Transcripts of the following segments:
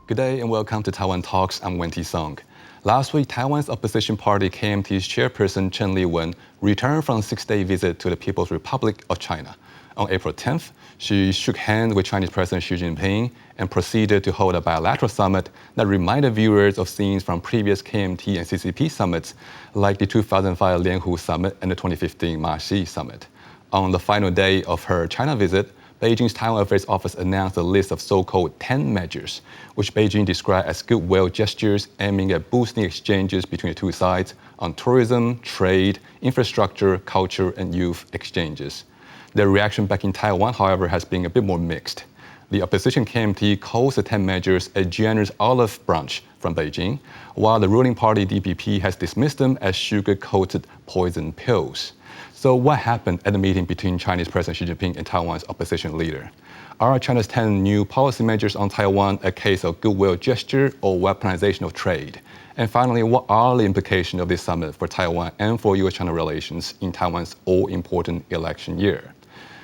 Good day and welcome to Taiwan Talks. I'm Wen-Ti. Last week, Taiwan's opposition party KMT's chairperson Cheng Li-wun returned from a 6-day visit to the People's Republic of China. On April 10th, she shook hands with Chinese President Xi Jinping and proceeded to hold a bilateral summit that reminded viewers of scenes from previous KMT and CCP summits, like the 2005 Lianhu Summit and the 2015 Ma-Xi Summit. On the final day of her China visit, Beijing's Taiwan Affairs Office announced a list of so-called 10 measures, which Beijing described as goodwill gestures aiming at boosting exchanges between the two sides on tourism, trade, infrastructure, culture, and youth exchanges. The reaction back in Taiwan, however, has been a bit more mixed. The opposition KMT calls the 10 measures a generous olive branch from Beijing, while the ruling party DPP has dismissed them as sugar-coated poison pills. So what happened at the meeting between Chinese President Xi Jinping and Taiwan's opposition leader? Are China's 10 new policy measures on Taiwan a case of goodwill gesture or weaponization of trade? And finally, what are the implications of this summit for Taiwan and for U.S.-China relations in Taiwan's all-important election year?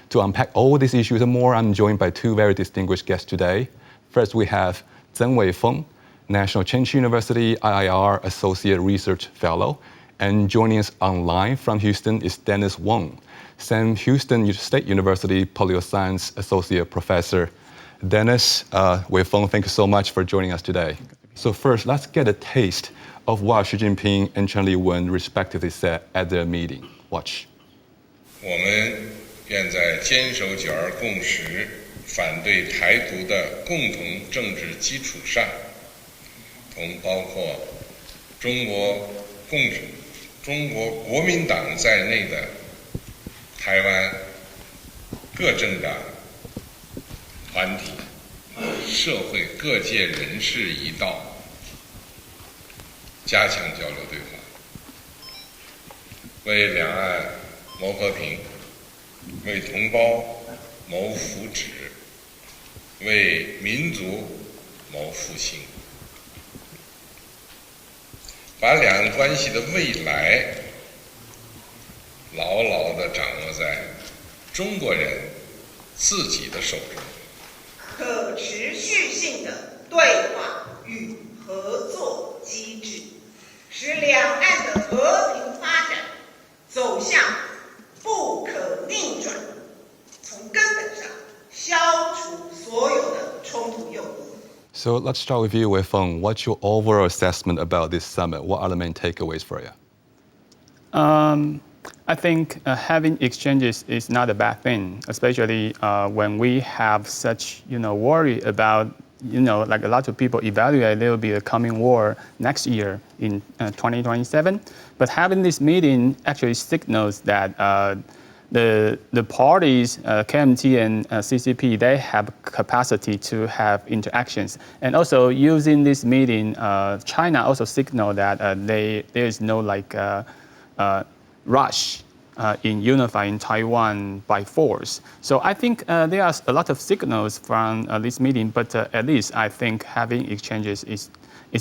To unpack all these issues and more, I'm joined by two very distinguished guests today. First, we have Zeng Weifeng, National Cheng Chi University IIR Associate Research Fellow. And joining us online from Houston is Dennis Wong, Sam Houston State University Polyscience Associate Professor. Dennis, Weifeng, thank you so much for joining us today. So first, let's get a taste of what Xi Jinping and Cheng Li-wun respectively said at their meeting. Watch. 我们愿在坚守九二共识、反对台独的共同政治基础上，同包括中国国民党在内的台湾各政党、团体、社会各界人士一道，加强交流对话，为两岸谋和平，为同胞谋福祉，为民族谋复兴。把两岸关系的未来牢牢地掌握在中国人自己的手中。可持续性的对话与合作机制，使两岸的和平发展走向不可逆转，从根本上消除所有的冲突诱因。So let's start with you, Weifeng. What's your overall assessment about this summit? What are the main takeaways for you? I think having exchanges is not a bad thing, especially when we have such, worry about, like a lot of people evaluate there will be a coming war next year in 2027. But having this meeting actually signals that the parties, KMT and CCP, they have capacity to have interactions. And also using this meeting, China also signaled that there is no rush in unifying Taiwan by force. So I think there are a lot of signals from this meeting, but at least I think having exchanges is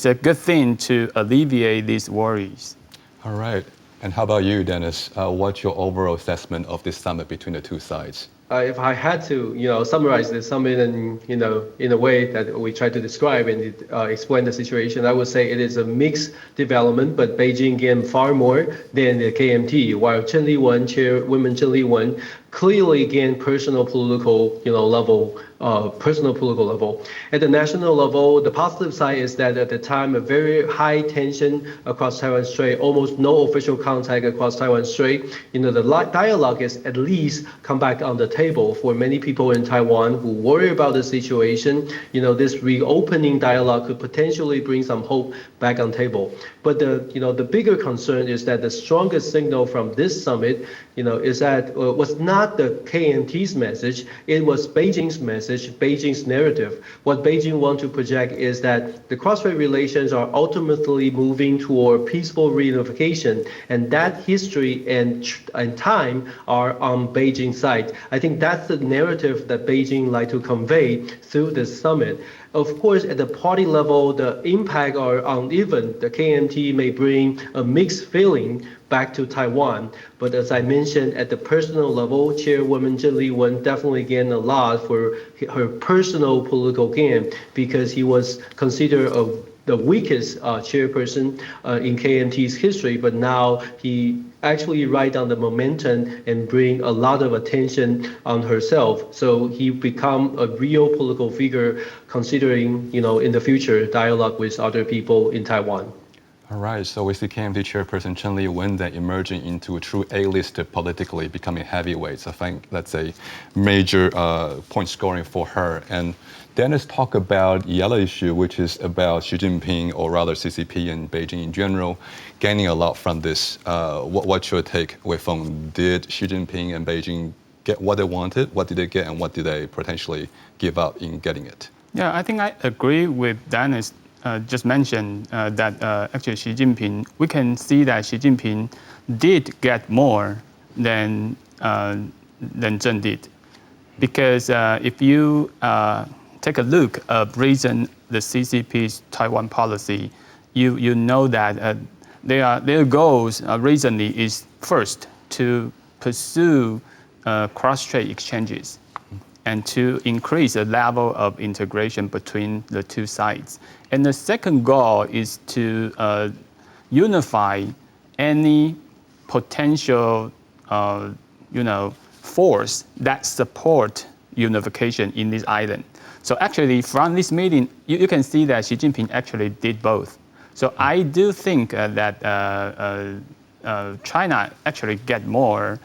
a good thing to alleviate these worries. All right. And how about you, Dennis? What's your overall assessment of this summit between the two sides? If I had to, summarize the summit in a way that we try to describe and explain the situation, I would say it is a mixed development, but Beijing gained far more than the KMT, while Cheng Li-wun, Chairwoman Cheng Li-wun, clearly gained personal political level. At the national level, the positive side is that at the time, a very high tension across Taiwan Strait, almost no official contact across Taiwan Strait. The dialogue is at least come back on the table for many people in Taiwan who worry about the situation. This reopening dialogue could potentially bring some hope back on table. But the bigger concern is that the strongest signal from this summit, is that was not the KMT's message, it was Beijing's message, Beijing's narrative. What Beijing wants to project is that the cross-strait relations are ultimately moving toward peaceful reunification, and that history and time are on Beijing's side. I think that's the narrative that Beijing like to convey through this summit. Of course, at the party level, the impact are uneven. The KMT may bring a mixed feeling back to Taiwan. But as I mentioned, at the personal level, Chairwoman Cheng Li-wun definitely gained a lot for her personal political gain because he was considered the weakest chairperson in KMT's history, but now he actually ride down the momentum and bring a lot of attention on herself. So he become a real political figure considering, in the future, dialogue with other people in Taiwan. All right, so we see KMT chairperson Cheng Li-wun then emerging into a true A-lister politically, becoming heavyweights. I think that's a major point scoring for her. And then let's talk about the other issue, which is about Xi Jinping, or rather CCP and Beijing in general, gaining a lot from this. What's your take, Wei Feng? Did Xi Jinping and Beijing get what they wanted? What did they get, and what did they potentially give up in getting it? Yeah, I think I agree with Dennis. Just mentioned that actually Xi Jinping, we can see that Xi Jinping did get more than Zheng did, because if you take a look at recent the CCP's Taiwan policy, you know that their goals recently is first to pursue cross-strait exchanges and to increase the level of integration between the two sides. And the second goal is to unify any potential, force that support unification in this island. So actually, from this meeting, you can see that Xi Jinping actually did both. So I do think that China actually gets more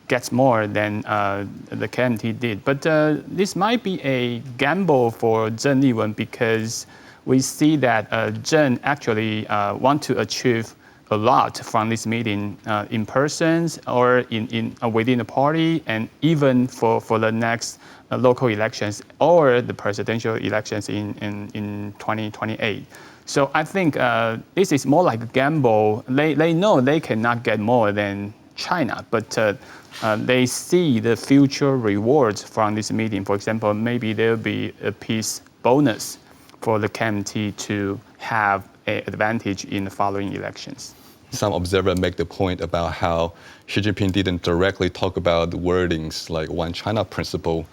than the KMT did. But this might be a gamble for Cheng Li-wun, because we see that Zheng actually want to achieve a lot from this meeting in person or within the party, and even for the next local elections or the presidential elections in 2028. So I think this is more like a gamble. They know they cannot get more than China, but they see the future rewards from this meeting. For example, maybe there will be a peace bonus for the KMT to have an advantage in the following elections. Some observers make the point about how Xi Jinping didn't directly talk about the wordings like One China principle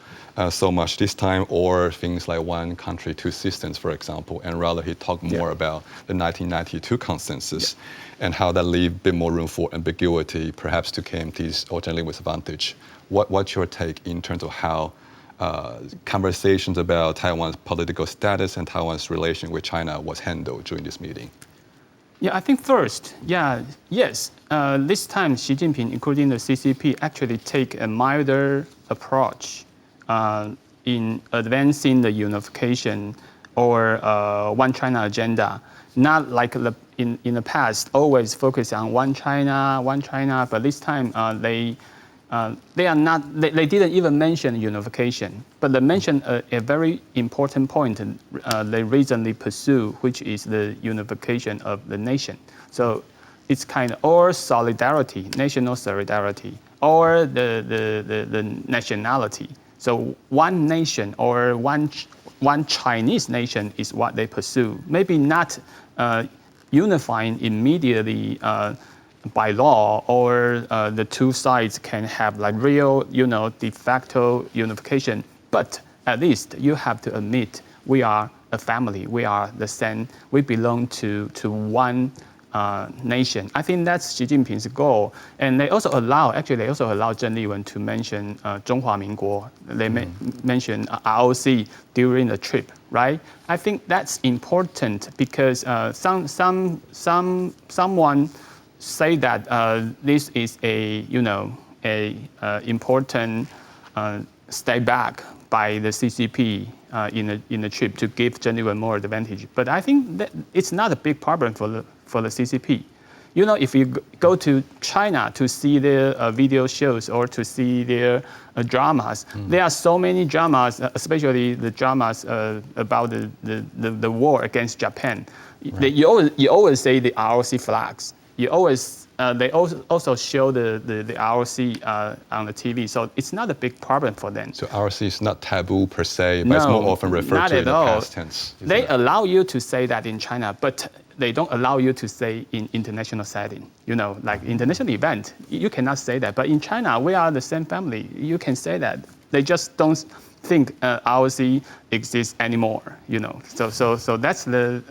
so much this time, or things like one country, two systems, for example, and rather he talked more about the 1992 consensus and how that leave a bit more room for ambiguity, perhaps to KMT's or Cheng Li-wun's advantage. What's your take in terms of how conversations about Taiwan's political status and Taiwan's relation with China was handled during this meeting? Yeah, I think first, yes. This time Xi Jinping, including the CCP, actually take a milder approach in advancing the unification or One China agenda. Not like in the past, always focus on One China, but this time they didn't even mention unification, but they mentioned a very important point they recently pursue, which is the unification of the nation. So it's kind of or solidarity, national solidarity, or the nationality. So one nation or one Chinese nation is what they pursue. Maybe not unifying immediately by law, or the two sides can have like real, de facto unification. But at least you have to admit we are a family. We are the same. We belong to one nation. I think that's Xi Jinping's goal. And they also allow Cheng Li-wun to mention 中华民国. They mentioned ROC during the trip, right? I think that's important because someone say that this is a important step back by the CCP in the trip to give Cheng Li-wun more advantage. But I think that it's not a big problem for the CCP. If you go to China to see their video shows or to see their dramas, there are so many dramas, especially the dramas about the war against Japan. Right. You always say the ROC flags. You always they also show the ROC on the TV, so it's not a big problem for them. So ROC is not taboo per se, but it's more often referred to in the past tense. They allow you to say that in China, but they don't allow you to say in international setting. Like international event, you cannot say that. But in China, we are the same family. You can say that. They just don't think ROC exists anymore. So that's the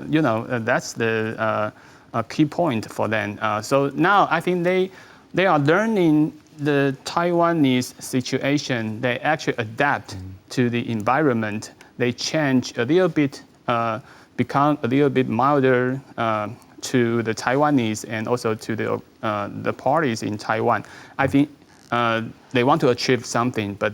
that's the key point for them. So now I think they are learning the Taiwanese situation. They actually adapt to the environment. They change a little bit, become a little bit milder to the Taiwanese and also to the parties in Taiwan. I think they want to achieve something, but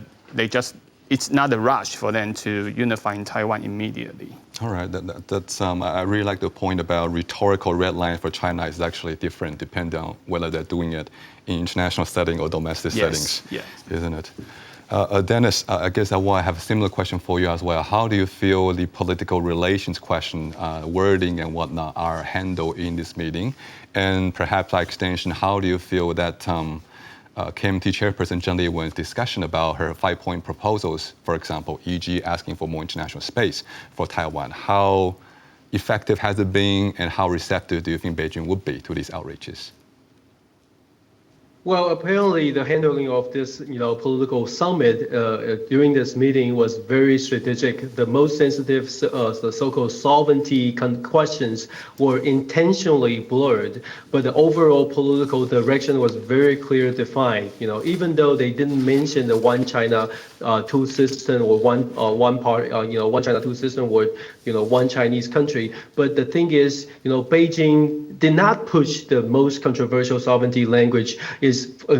it's not a rush for them to unify in Taiwan immediately. All right, that's I really like the point about rhetorical red lines for China is actually different depending on whether they're doing it in international setting or domestic settings, isn't it? Dennis, I guess I want to have a similar question for you as well. How do you feel the political relations question, wording and whatnot are handled in this meeting? And perhaps by extension, how do you feel that KMT chairperson Cheng Li-wun's discussion about her 5-point proposals, for example, e.g. asking for more international space for Taiwan, how effective has it been and how receptive do you think Beijing would be to these outreaches? Well, apparently the handling of this, political summit during this meeting was very strategic. The most sensitive, the so-called sovereignty questions were intentionally blurred, but the overall political direction was very clearly defined. Even though they didn't mention the one China, two system or one part, one China, two system or one Chinese country. But the thing is, Beijing did not push the most controversial sovereignty language is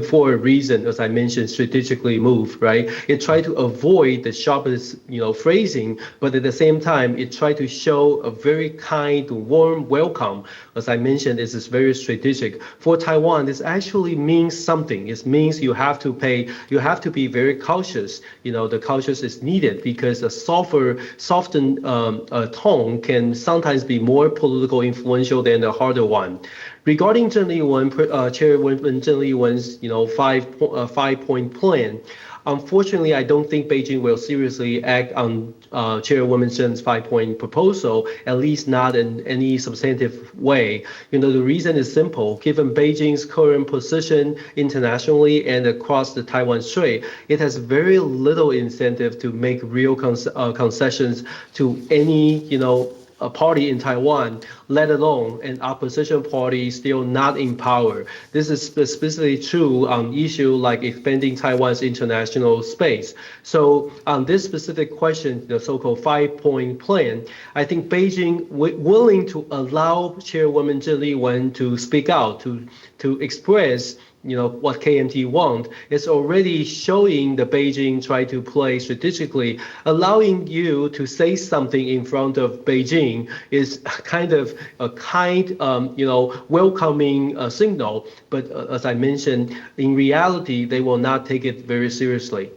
for a reason, as I mentioned, strategically moved, right? It tried to avoid the sharpest, phrasing, but at the same time, it tried to show a very kind, warm welcome. As I mentioned, this is very strategic. For Taiwan, this actually means something. It means you have to be very cautious. The cautious is needed because a softened tone can sometimes be more political influential than the harder one. Regarding Cheng Li-wun, Chairwoman Cheng Li-wun's, 5-point plan, unfortunately, I don't think Beijing will seriously act on Chairwoman Cheng's 5-point proposal, at least not in any substantive way. The reason is simple. Given Beijing's current position internationally and across the Taiwan-Strait, it has very little incentive to make real concessions to any, a party in Taiwan, let alone an opposition party still not in power. This is specifically true on issues like expanding Taiwan's international space. So on this specific question, the so-called 5-point plan, I think Beijing willing to allow Chairwoman Cheng Li-wun to speak out, to express what KMT want is already showing the Beijing try to play strategically. Allowing you to say something in front of Beijing is kind of a welcoming signal. But as I mentioned, in reality, they will not take it very seriously.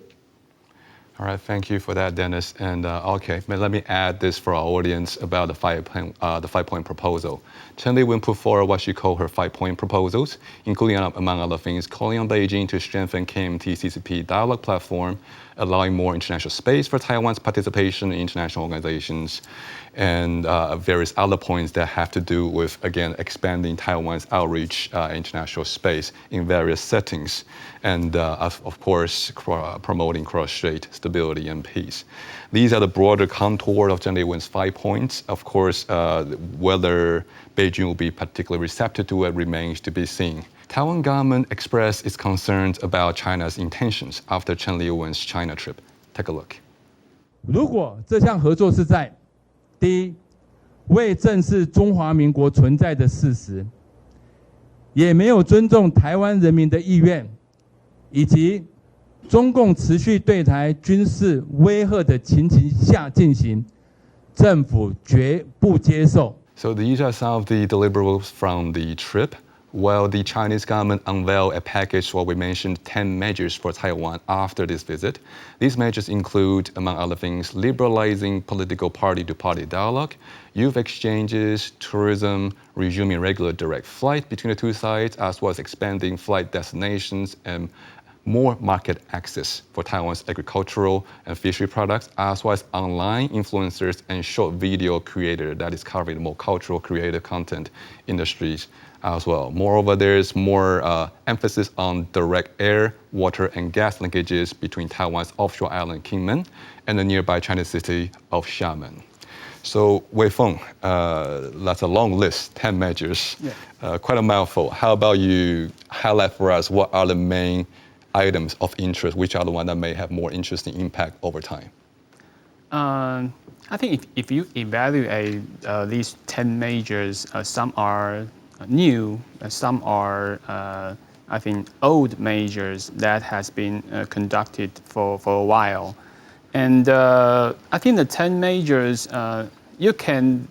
All right, thank you for that, Dennis. And okay, let me add this for our audience about the 5-point proposal. Cheng Li-wun put forward what she called her 5-point proposals, including, among other things, calling on Beijing to strengthen KMT-CCP dialogue platform, allowing more international space for Taiwan's participation in international organizations, and various other points that have to do with, again, expanding Taiwan's outreach international space in various settings, and of course, promoting cross-strait stability and peace. These are the broader contour of Cheng Li-wun's 5 points. Of course, whether Beijing will be particularly receptive to it remains to be seen. Taiwan government expressed its concerns about China's intentions after Cheng Li-wun's China trip. Take a look. 如果这项合作是在第一，未正视中华民国存在的事实，也没有尊重台湾人民的意愿，以及中共持续对台军事威吓的情形下进行，政府绝不接受。 So these are some of the deliverables from the trip. Well, the Chinese government unveiled a package, what we mentioned, 10 measures for Taiwan after this visit. These measures include, among other things, liberalizing political party-to-party dialogue, youth exchanges, tourism, resuming regular direct flight between the two sides, as well as expanding flight destinations and more market access for Taiwan's agricultural and fishery products, as well as online influencers and short video creators that is covering more cultural creative content industries as well. Moreover, there's more emphasis on direct air, water, and gas linkages between Taiwan's offshore island Kinmen and the nearby Chinese city of Xiamen. So, Wei Feng, that's a long list, 10 measures, quite a mouthful. How about you highlight for us what are the main items of interest, which are the ones that may have more interesting impact over time? I think if you evaluate these 10 measures, some are new, some are, I think, old measures that has been conducted for a while. And I think the 10 measures, you can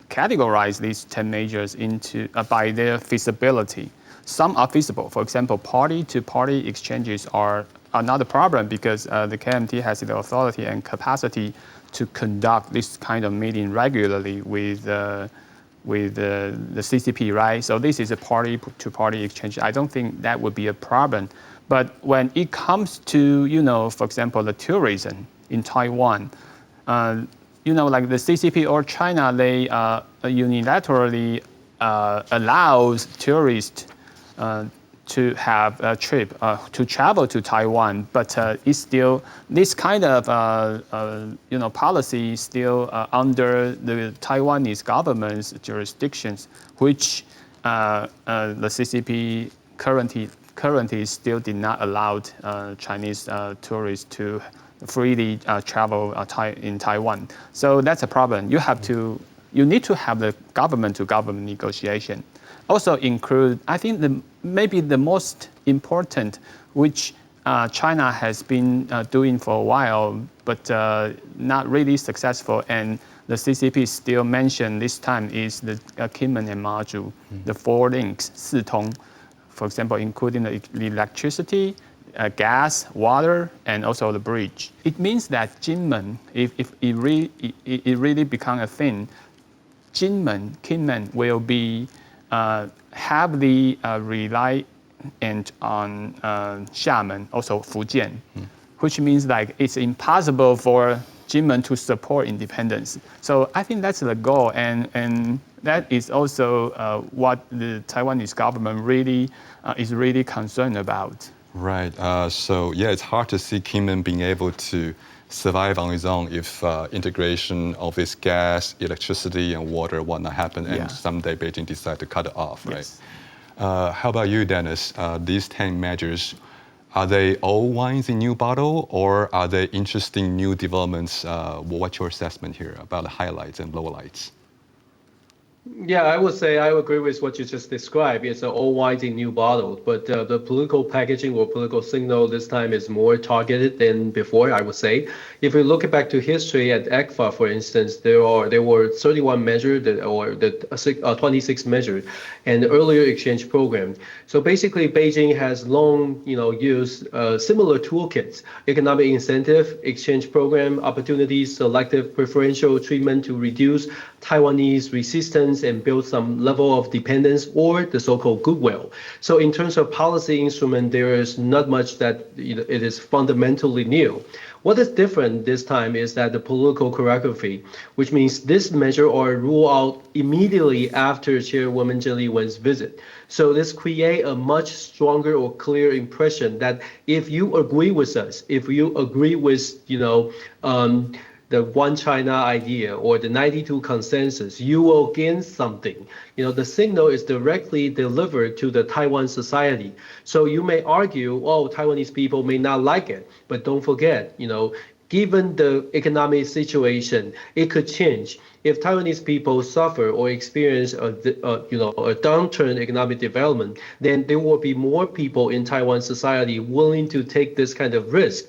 categorize these 10 measures into by their feasibility. Some are feasible. For example, party-to-party exchanges are not a problem because the KMT has the authority and capacity to conduct this kind of meeting regularly with the CCP, right? So this is a party-to-party exchange. I don't think that would be a problem. But when it comes to, for example, the tourism in Taiwan, like the CCP or China, they unilaterally allows tourists to have a trip, to travel to Taiwan, but it's still, this kind of policy is still under the Taiwanese government's jurisdictions, which the CCP currently still did not allow Chinese tourists to freely travel in Taiwan. So that's a problem. You need to have the government-to-government negotiation. Also include, I think maybe the most important, which China has been doing for a while, but not really successful, and the CCP still mentioned this time, is the Kinmen and Maju, the 4 links, 四通, for example, including the electricity, gas, water, and also the bridge. It means that Kinmen, if it really become a thing, Kinmen will be have the reliance on Xiamen, also Fujian, which means like it's impossible for Kinmen to support independence. So I think that's the goal, and that is also what the Taiwanese government really is really concerned about. Right. So yeah, it's hard to see Kinmen being able to survive on its own if integration of its gas, electricity, and water whatnot happen, and someday Beijing decide to cut it off, right? Yes. How about you, Dennis? These 10 measures, are they old wines in new bottle, or are they interesting new developments? What's your assessment here about the highlights and lowlights? Yeah, I would say I agree with what you just described. It's an old wine in new bottle, but the political packaging or political signal this time is more targeted than before, I would say. If we look back to history at ECFA, for instance, there were 31 measures or the 26 measures and the earlier exchange program. So basically, Beijing has long, used similar toolkits: economic incentive, exchange program, opportunities, selective preferential treatment to reduce Taiwanese resistance and build some level of dependence, or the so-called goodwill. So in terms of policy instrument, there is not much that it is fundamentally new. What is different this time is that the political choreography, which means this measure are ruled out immediately after Chairwoman Cheng Li-wun's visit. So this creates a much stronger or clear impression that if you agree with us, if you agree with, the One China idea or the 92 consensus, you will gain something. The signal is directly delivered to the Taiwan society. So you may argue, Taiwanese people may not like it, but don't forget, given the economic situation, it could change. If Taiwanese people suffer or experience a downturn economic development, then there will be more people in Taiwan society willing to take this kind of risk,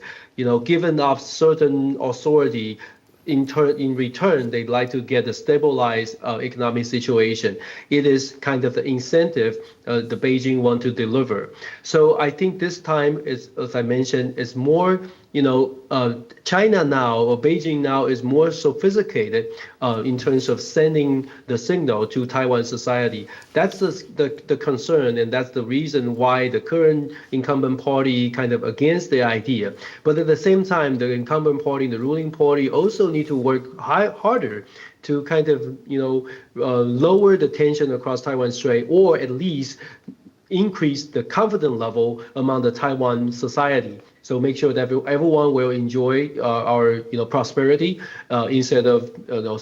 given of certain authority in return, they'd like to get a stabilized economic situation. It is kind of the incentive the Beijing want to deliver. So I think this time is, as I mentioned, is more, China now or Beijing now is more sophisticated in terms of sending the signal to Taiwan society. That's the concern, and that's the reason why the current incumbent party kind of against the idea. But at the same time, the incumbent party, the ruling party, also need to work harder to kind of lower the tension across Taiwan Strait, or at least increase the confidence level among the Taiwan society. So make sure that everyone will enjoy our prosperity instead of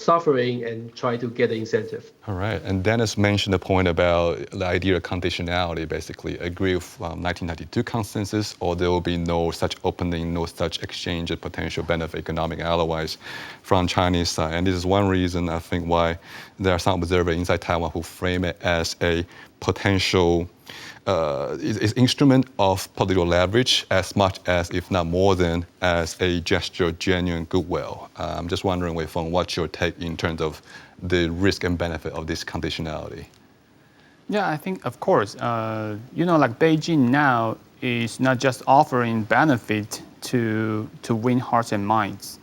suffering, and try to get the incentive. All right, and Dennis mentioned the point about the idea of conditionality, basically agree with 1992 consensus, or there will be no such opening, no such exchange of potential benefit, economic and otherwise, from Chinese side. And this is one reason, I think, why there are some observers inside Taiwan who frame it as a potential is instrument of political leverage as much as, if not more than, as a gesture of genuine goodwill. I'm just wondering, Wei Feng, what's your take in terms of the risk and benefit of this conditionality? Yeah, I think, of course, like Beijing now is not just offering benefit to win hearts and minds.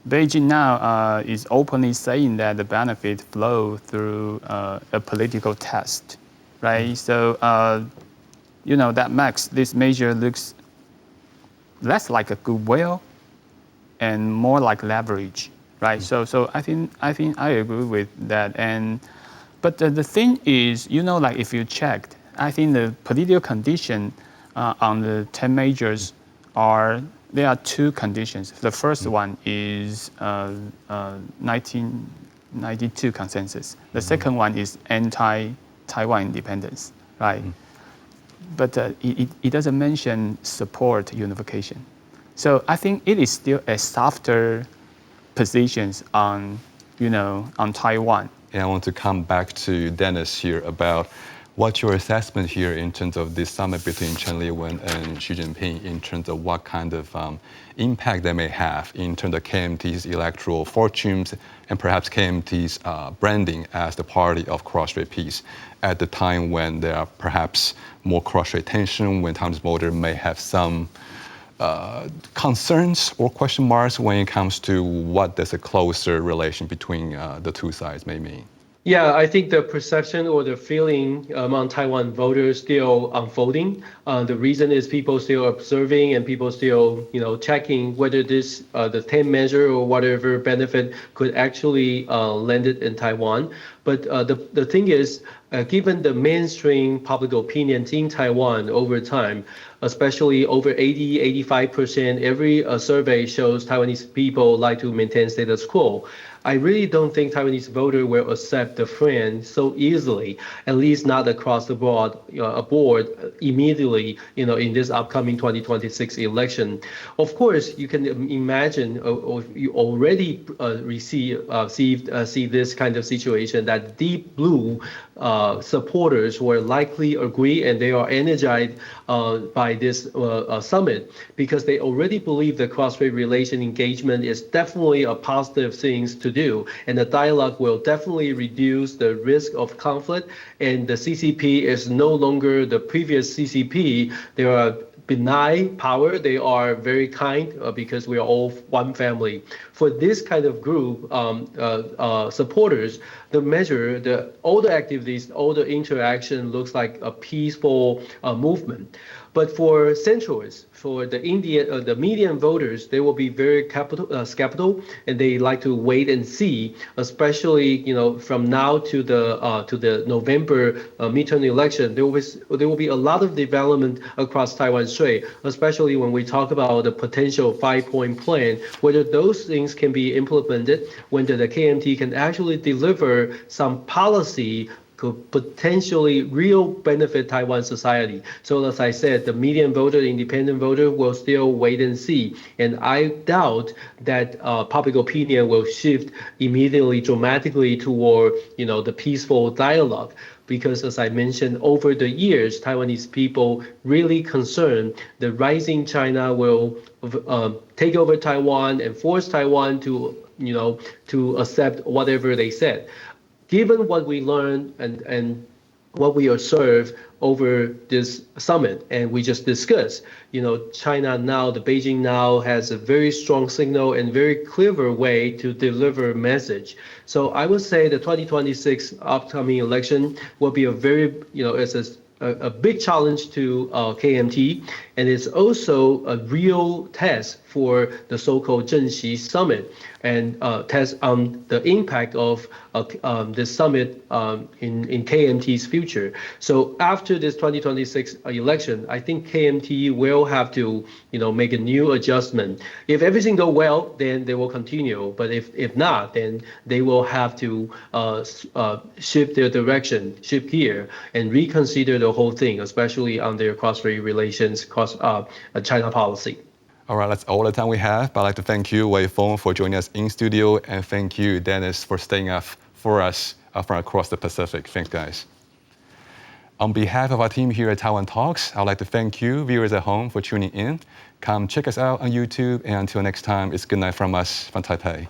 Beijing now is openly saying that the benefit flow through a political test, right? So, that makes this measure looks less like a goodwill and more like leverage, right? So I think I agree with that. But the thing is, like if you checked, I think the political condition on the 10 measures there are two conditions. The first one is 1992 consensus. The second one is anti-Taiwan independence, right? But it doesn't mention support unification. So I think it is still a softer positions on Taiwan. And I want to come back to Dennis here about what's your assessment here in terms of this summit between Cheng Li-wun and Xi Jinping, in terms of what kind of impact they may have in terms of KMT's electoral fortunes and perhaps KMT's branding as the party of cross-strait peace at the time when there are perhaps more cross-strait tension, when Taiwanese voters may have some concerns or question marks when it comes to what does a closer relation between the two sides may mean. Yeah, I think the perception or the feeling among Taiwan voters still unfolding. The reason is people still observing and people still, checking whether this the 10 measure or whatever benefit could actually land it in Taiwan. But the thing is, given the mainstream public opinion in Taiwan over time, especially over 80-85%, every survey shows Taiwanese people like to maintain status quo. I really don't think Taiwanese voter will accept the friend so easily, at least not across the board immediately, in this upcoming 2026 election. Of course, you can imagine, or you already see this kind of situation, that deep blue supporters will likely agree, and they are energized by this summit, because they already believe the cross-strait relation engagement is definitely a positive thing to do, and the dialogue will definitely reduce the risk of conflict, and the CCP is no longer the previous CCP. They are benign power. They are very kind because we are all one family. For this kind of group supporters, the measure, all the activities, all the interaction looks like a peaceful movement. But for centralists, for the median voters, they will be very skeptical, and they like to wait and see, especially from now to the November midterm election. There will be a lot of development across Taiwan Strait, especially when we talk about the potential 5-point plan, whether those things can be implemented, whether the KMT can actually deliver some policy could potentially real benefit Taiwan society. So as I said, the median voter, the independent voter will still wait and see. And I doubt that public opinion will shift immediately dramatically toward, the peaceful dialogue. Because as I mentioned, over the years, Taiwanese people really concerned the rising China will take over Taiwan and force Taiwan to to accept whatever they said. Given what we learned and what we observe over this summit, and we just discussed, China now, the Beijing now has a very strong signal and very clever way to deliver message. So I would say the 2026 upcoming election will be a very, it's a big challenge to KMT, and it's also a real test for the so-called Zhenxi summit, and test on the impact of this summit in KMT's future. So after this 2026 election, I think KMT will have to, make a new adjustment. If everything goes well, then they will continue. But if not, then they will have to shift their direction, shift gear, and reconsider the whole thing, especially on their cross-strait relations, China policy. All right, that's all the time we have. But I'd like to thank you, Wei Feng, for joining us in studio, and thank you, Dennis, for staying up for us from across the Pacific. Thanks, guys. On behalf of our team here at Taiwan Talks, I'd like to thank you, viewers at home, for tuning in. Come check us out on YouTube, and until next time, it's good night from us from Taipei.